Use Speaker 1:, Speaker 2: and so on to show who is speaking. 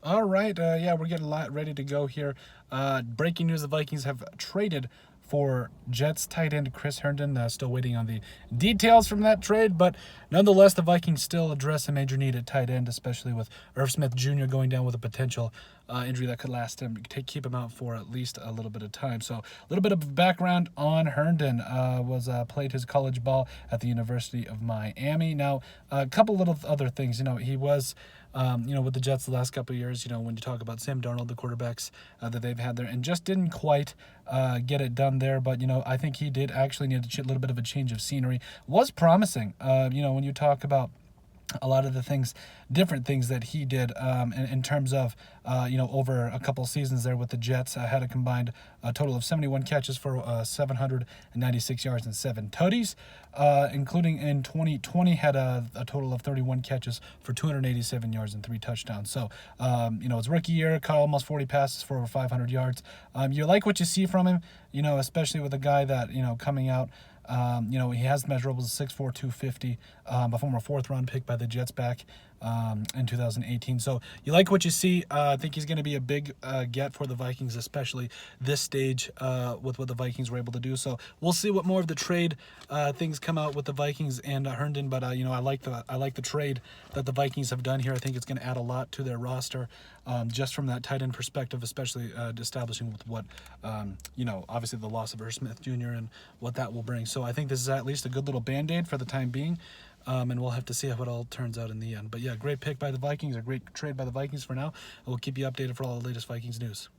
Speaker 1: All right, yeah, we're getting a lot ready to go here. Breaking news: the Vikings have traded for Jets tight end Chris Herndon. Still waiting on the details from that trade, but nonetheless, the Vikings still address a major need at tight end, especially with Irv Smith Jr. going down with a potential injury that could last him, keep him out for at least a little bit of time. So, a little bit of background on Herndon. Was played his college ball at the University of Miami. Now, a couple little other things. He was. With the Jets the last couple of years, when you talk about Sam Darnold, the quarterbacks that they've had there, and just didn't quite get it done there. But, I think he did actually need a little bit of a change of scenery. Was promising, when you talk about a lot of the different things that he did in terms of, over a couple seasons there with the Jets. Had a combined total of 71 catches for 796 yards and 7 tutties, including in 2020 had a total of 31 catches for 287 yards and 3 touchdowns. So, his rookie year, caught almost 40 passes for over 500 yards. You like what you see from him, especially with a guy that, coming out. He has measurables 6'4", 250, a former 4th-round pick by the Jets back in 2018. So you like what you see. I think he's going to be a big get for the Vikings, especially this stage with what the Vikings were able to do. So we'll see what more of the trade things come out with the Vikings and Herndon. But I like the trade that the Vikings have done here. I think it's going to add a lot to their roster, just from that tight end perspective, especially establishing with what obviously the loss of Irv Smith Jr. and what that will bring. So I think this is at least a good little band-aid for the time being. And we'll have to see how it all turns out in the end. But yeah, great pick by the Vikings, a great trade by the Vikings for now. And we'll keep you updated for all the latest Vikings news.